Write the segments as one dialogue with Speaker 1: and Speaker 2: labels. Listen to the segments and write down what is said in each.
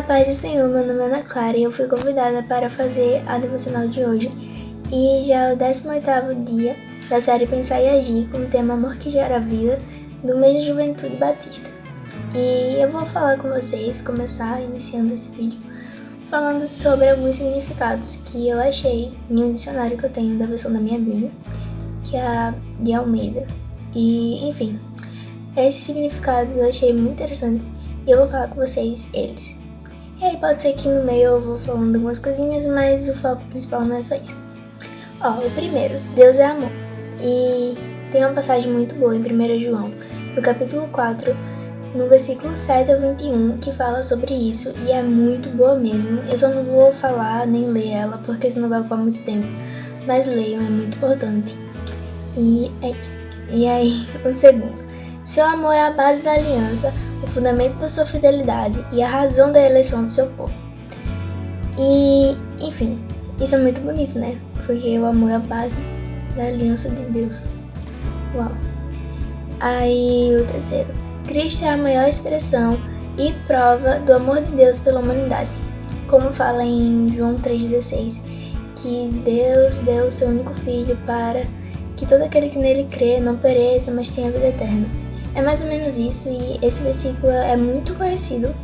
Speaker 1: paz do Senhor, meu nome é Ana Clara e eu fui convidada para fazer a devocional de hoje. E já é o 18º dia da série Pensar e Agir com o tema Amor que Gera Vida, do mês de Juventude Batista. E eu vou falar com vocês, começar iniciando esse vídeo, falando sobre alguns significados que eu achei em um dicionário que eu tenho da versão da minha Bíblia, que é a de Almeida. E, enfim, esses significados eu achei muito interessantes e eu vou falar com vocês eles. E aí pode ser que no meio eu vou falando algumas coisinhas, mas o foco principal não é só isso. O primeiro, Deus é amor. E tem uma passagem muito boa em 1 João, no capítulo 4, no versículo 7 ao 21, que fala sobre isso e é muito boa mesmo. Eu só não vou falar nem ler ela, porque senão vai ocupar muito tempo. Mas leiam, é muito importante. E é isso. E aí, o segundo. Seu amor é a base da aliança, o fundamento da sua fidelidade e a razão da eleição do seu povo. E, enfim, isso é muito bonito, né? Porque o amor é a base da aliança de Deus. Uau! Aí, o terceiro. Cristo é a maior expressão e prova do amor de Deus pela humanidade. Como fala em João 3,16, que Deus deu o seu único Filho para que todo aquele que nele crê não pereça, mas tenha vida eterna. É mais ou menos isso, e esse versículo é muito conhecido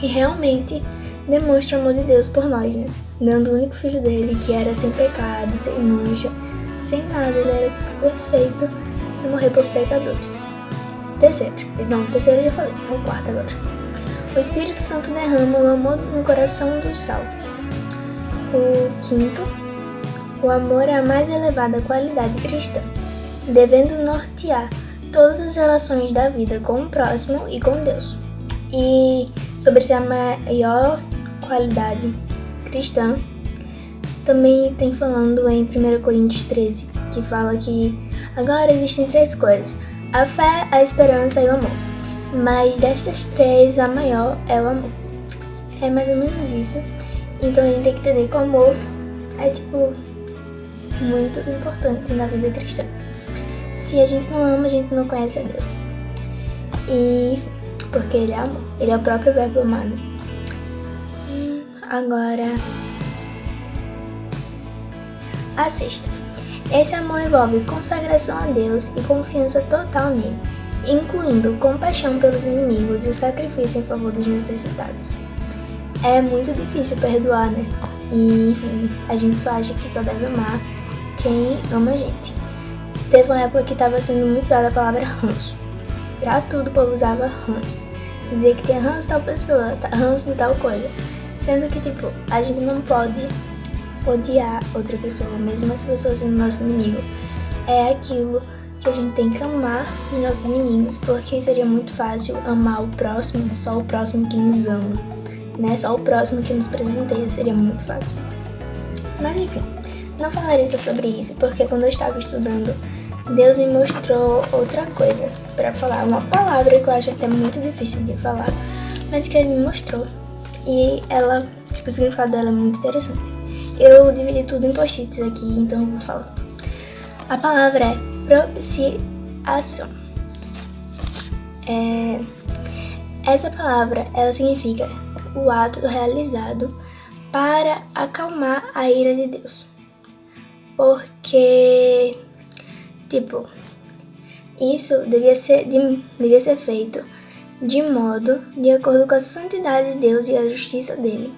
Speaker 1: e realmente demonstra o amor de Deus por nós, né? Dando o único filho dele, que era sem pecado, sem mancha, sem nada, ele era perfeito para morrer por pecadores. Terceiro eu já falei, é o quarto agora. O Espírito Santo derrama o amor no coração dos salvos. O quinto, o amor é a mais elevada qualidade cristã, devendo nortear todas as relações da vida com o próximo e com Deus. E sobre ser a maior qualidade cristã, também tem falando em 1 Coríntios 13, que fala que agora existem 3 coisas: a fé, a esperança e o amor. Mas destas 3, a maior é o amor. É mais ou menos isso. Então a gente tem que entender que o amor é muito importante na vida cristã. Se a gente não ama, a gente não conhece a Deus. E porque Ele é amor. Ele é o próprio verbo amar. Agora, a sexta. Esse amor envolve consagração a Deus e confiança total nele, incluindo compaixão pelos inimigos e o sacrifício em favor dos necessitados. É muito difícil perdoar, né? E, enfim, a gente só acha que só deve amar quem ama a gente. Teve uma época que estava sendo muito usada a palavra ranço. Pra tudo o povo usava ranço. Dizia que tinha ranço de tal pessoa, ranço de tal coisa. Sendo que, a gente não pode odiar outra pessoa, mesmo essa pessoa sendo nosso inimigo. É aquilo que a gente tem que amar os nossos inimigos, porque seria muito fácil amar o próximo, só o próximo que nos ama, né? Só o próximo que nos presenteia, seria muito fácil. Mas enfim, não falarei só sobre isso, porque quando eu estava estudando, Deus me mostrou outra coisa para falar, uma palavra que eu acho até muito difícil de falar, mas que Ele me mostrou. E ela, o significado dela é muito interessante. Eu dividi tudo em post-its aqui, então eu vou falar. A palavra é propiciação. Essa palavra, ela significa o ato realizado para acalmar a ira de Deus. Porque, isso devia ser feito de acordo com a santidade de Deus e a justiça dele,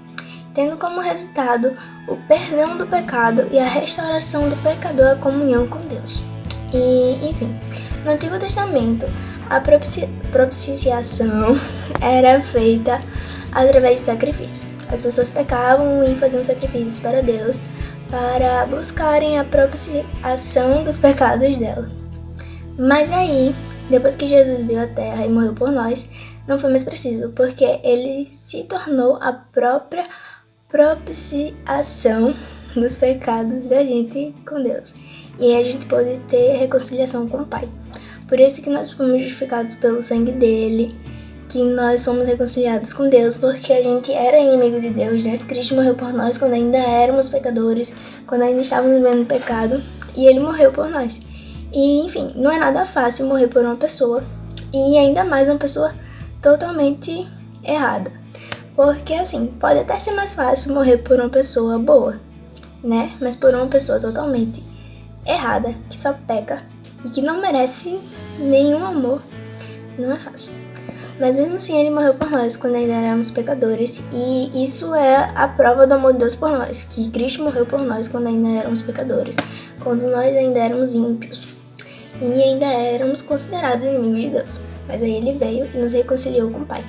Speaker 1: tendo como resultado o perdão do pecado e a restauração do pecador à comunhão com Deus. E, enfim, no Antigo Testamento, a propiciação era feita através de sacrifício. As pessoas pecavam e faziam sacrifícios para Deus para buscarem a propiciação dos pecados delas. Mas aí, depois que Jesus veio à Terra e morreu por nós, não foi mais preciso, porque Ele se tornou a própria propiciação dos pecados da gente com Deus. E aí a gente pode ter reconciliação com o Pai. Por isso que nós fomos justificados pelo sangue dele, que nós fomos reconciliados com Deus, porque a gente era inimigo de Deus, né? Cristo morreu por nós quando ainda éramos pecadores, quando ainda estávamos vivendo pecado, e Ele morreu por nós. E, enfim, não é nada fácil morrer por uma pessoa, e ainda mais uma pessoa totalmente errada. Porque assim, pode até ser mais fácil morrer por uma pessoa boa, né? Mas por uma pessoa totalmente errada, que só peca e que não merece nenhum amor, não é fácil. Mas mesmo assim ele morreu por nós quando ainda éramos pecadores, e isso é a prova do amor de Deus por nós, que Cristo morreu por nós quando ainda éramos pecadores, quando nós ainda éramos ímpios e ainda éramos considerados inimigos de Deus. Mas aí ele veio e nos reconciliou com o Pai.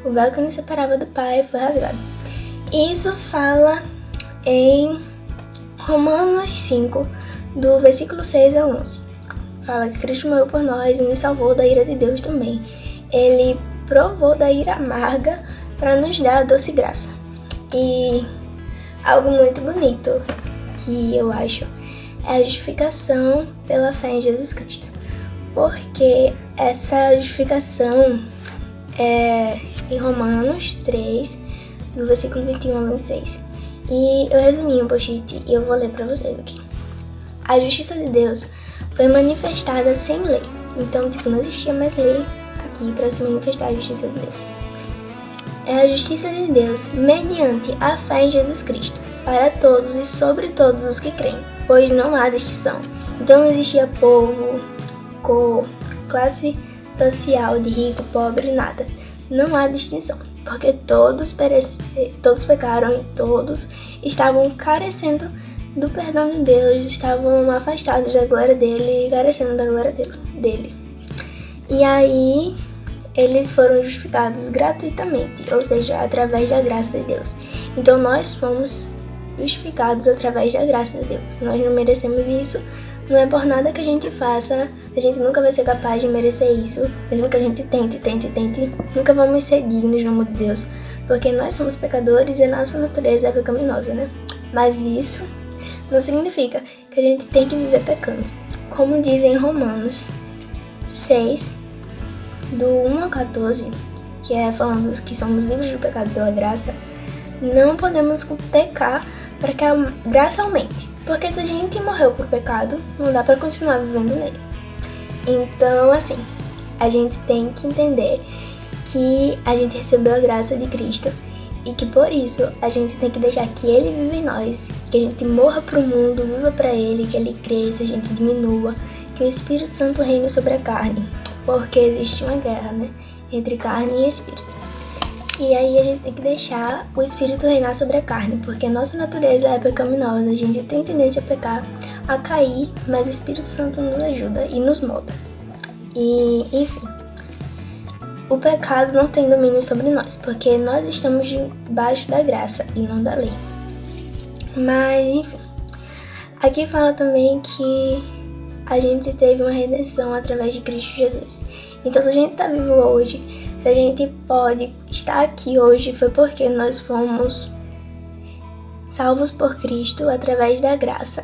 Speaker 1: O véu que nos separava do Pai foi rasgado. Isso fala em Romanos 5, do versículo 6 ao 11. Fala que Cristo morreu por nós e nos salvou da ira de Deus também. Ele provou da ira amarga para nos dar a doce graça. E algo muito bonito que eu acho é a justificação pela fé em Jesus Cristo. Porque essa justificação é em Romanos 3, do versículo 21 ao 26. E eu resumi um post-it e eu vou ler para vocês aqui. A justiça de Deus foi manifestada sem lei. Então, não existia mais lei aqui para se manifestar a justiça de Deus. É a justiça de Deus mediante a fé em Jesus Cristo, para todos e sobre todos os que creem, pois não há distinção. Então não existia povo, cor, classe social, de rico, pobre, nada. Não há distinção, porque todos pecaram e todos estavam carecendo do perdão de Deus, estavam afastados da glória dele e carecendo da glória dele. E aí eles foram justificados gratuitamente, ou seja, através da graça de Deus. Então nós fomos justificados através da graça de Deus. Nós não merecemos isso, não é por nada que a gente faça, a gente nunca vai ser capaz de merecer isso, mesmo que a gente tente, nunca vamos ser dignos no amor de Deus, porque nós somos pecadores e a nossa natureza é pecaminosa, né? Mas isso não significa que a gente tem que viver pecando. Como diz em Romanos 6, do 1 ao 14, que é falando que somos livres do pecado pela graça, não podemos pecar para que a graça aumente. Porque se a gente morreu por pecado, não dá para continuar vivendo nele. Então, assim, a gente tem que entender que a gente recebeu a graça de Cristo e que por isso a gente tem que deixar que Ele viva em nós, que a gente morra pro mundo, viva para Ele, que Ele cresça, a gente diminua, que o Espírito Santo reine sobre a carne. Porque existe uma guerra, né, entre carne e espírito. E aí a gente tem que deixar o espírito reinar sobre a carne, porque a nossa natureza é pecaminosa, a gente tem tendência a pecar, a cair, mas o Espírito Santo nos ajuda e nos molda. E, enfim, o pecado não tem domínio sobre nós, porque nós estamos debaixo da graça e não da lei. Mas, enfim, aqui fala também que a gente teve uma redenção através de Cristo Jesus. Então, se a gente está vivo hoje, se a gente pode estar aqui hoje, foi porque nós fomos salvos por Cristo através da graça.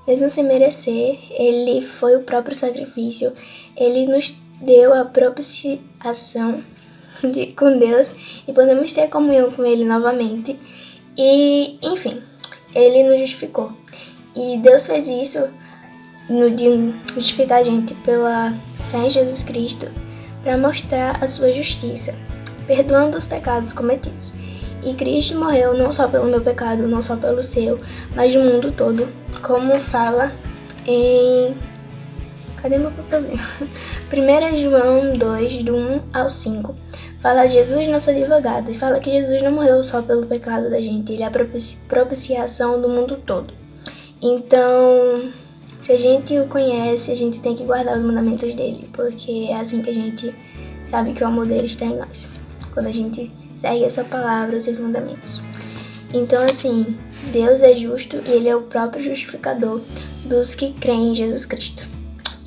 Speaker 1: Mesmo sem merecer, Ele foi o próprio sacrifício, Ele nos deu a propiciação com Deus e podemos ter comunhão com Ele novamente. E, enfim, Ele nos justificou. E Deus fez isso de justificar a gente pela fé em Jesus Cristo para mostrar a sua justiça, perdoando os pecados cometidos. E Cristo morreu não só pelo meu pecado, não só pelo seu, mas do mundo todo, como fala em... Cadê meu papelzinho? 1 João 2, do 1 ao 5. Fala Jesus, nosso advogado, e fala que Jesus não morreu só pelo pecado da gente, ele é a propiciação do mundo todo. Então, se a gente o conhece, a gente tem que guardar os mandamentos dele, porque é assim que a gente sabe que o amor dele está em nós, quando a gente segue a sua palavra, os seus mandamentos. Então, assim, Deus é justo e Ele é o próprio justificador dos que creem em Jesus Cristo.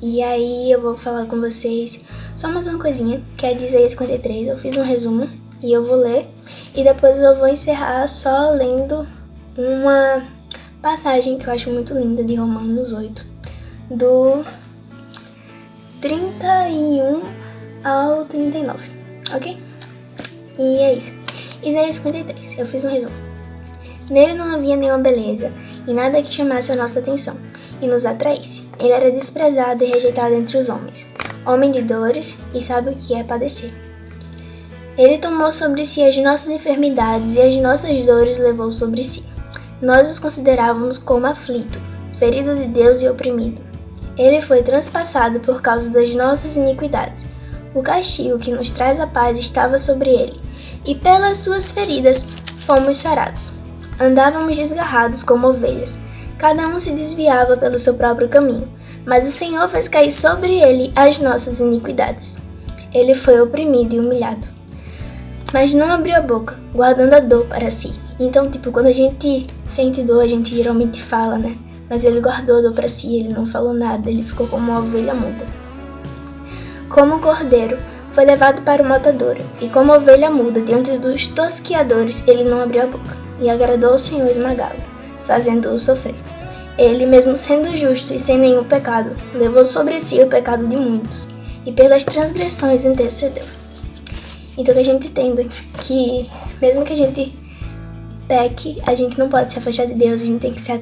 Speaker 1: E aí eu vou falar com vocês só mais uma coisinha, que é de Isaías 53. Eu fiz um resumo e eu vou ler, e depois eu vou encerrar só lendo uma passagem que eu acho muito linda de Romanos 8, do 31 ao 39, ok? E é isso. Isaías 53, eu fiz um resumo. Nele não havia nenhuma beleza e nada que chamasse a nossa atenção e nos atraísse. Ele era desprezado e rejeitado entre os homens, homem de dores e sabe o que é padecer. Ele tomou sobre si as nossas enfermidades e as nossas dores levou sobre si. Nós os considerávamos como aflito, ferido de Deus e oprimido. Ele foi transpassado por causa das nossas iniquidades. O castigo que nos traz a paz estava sobre ele, e pelas suas feridas fomos sarados. Andávamos desgarrados como ovelhas, cada um se desviava pelo seu próprio caminho, mas o Senhor fez cair sobre ele as nossas iniquidades. Ele foi oprimido e humilhado, mas não abriu a boca, guardando a dor para si. Então, quando a gente sente dor, a gente geralmente fala, né? Mas ele guardou a dor para si, ele não falou nada, ele ficou como uma ovelha muda. Como um cordeiro, foi levado para o matadouro, e como ovelha muda diante dos tosquiadores, ele não abriu a boca, e agradou ao Senhor esmagá-lo, fazendo-o sofrer. Ele, mesmo sendo justo e sem nenhum pecado, levou sobre si o pecado de muitos, e pelas transgressões intercedeu. Então que a gente entenda que, mesmo que a gente peque, a gente não pode se afastar de Deus, a gente tem que se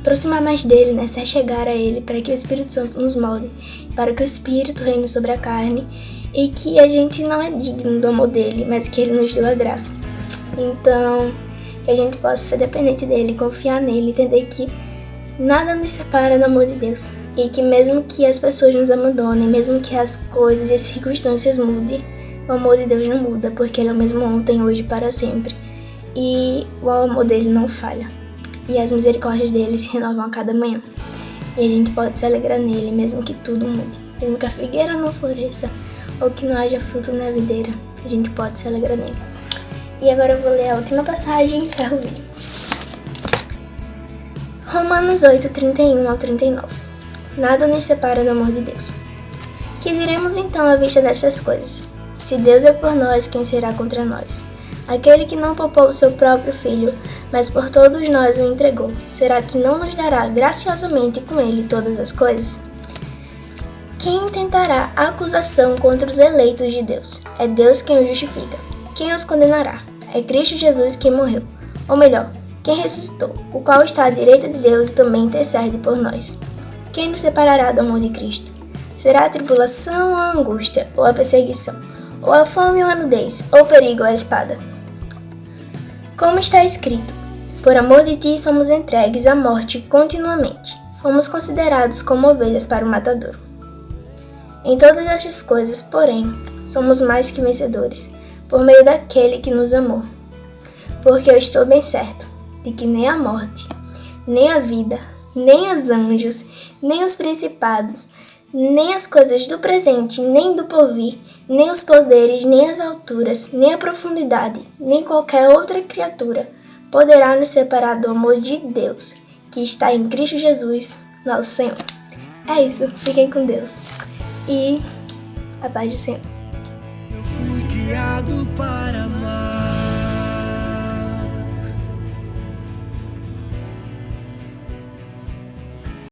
Speaker 1: aproximar mais dele, né? Se achegar a ele, para que o Espírito Santo nos molde, para que o Espírito reine sobre a carne, e que a gente não é digno do amor dele, mas que ele nos deu a graça. Então, que a gente possa ser dependente dele, confiar nele, entender que nada nos separa do amor de Deus, e que mesmo que as pessoas nos abandonem, mesmo que as coisas e as circunstâncias mudem, o amor de Deus não muda, porque ele é o mesmo ontem, hoje e para sempre. E o amor dele não falha. E as misericórdias dele se renovam a cada manhã. E a gente pode se alegrar nele, mesmo que tudo mude. Mesmo que a figueira não floresça, ou que não haja fruto na videira, a gente pode se alegrar nele. E agora eu vou ler a última passagem e encerro o vídeo. Romanos 8, 31 ao 39. Nada nos separa do amor de Deus. Que diremos então à vista dessas coisas? Se Deus é por nós, quem será contra nós? Aquele que não poupou o seu próprio filho, mas por todos nós o entregou, será que não nos dará graciosamente com ele todas as coisas? Quem intentará acusação contra os eleitos de Deus? É Deus quem os justifica. Quem os condenará? É Cristo Jesus quem morreu. Ou melhor, quem ressuscitou, o qual está à direita de Deus e também intercede por nós. Quem nos separará do amor de Cristo? Será a tribulação ou a angústia, ou a perseguição, ou a fome ou a nudez, ou o perigo ou a espada? Como está escrito, por amor de ti somos entregues à morte continuamente, fomos considerados como ovelhas para o matadouro. Em todas estas coisas, porém, somos mais que vencedores, por meio daquele que nos amou. Porque eu estou bem certo de que nem a morte, nem a vida, nem os anjos, nem os principados, nem as coisas do presente, nem do porvir, nem os poderes, nem as alturas, nem a profundidade, nem qualquer outra criatura poderá nos separar do amor de Deus, que está em Cristo Jesus, nosso Senhor. É isso, fiquem com Deus. E a paz do Senhor.
Speaker 2: Eu fui criado para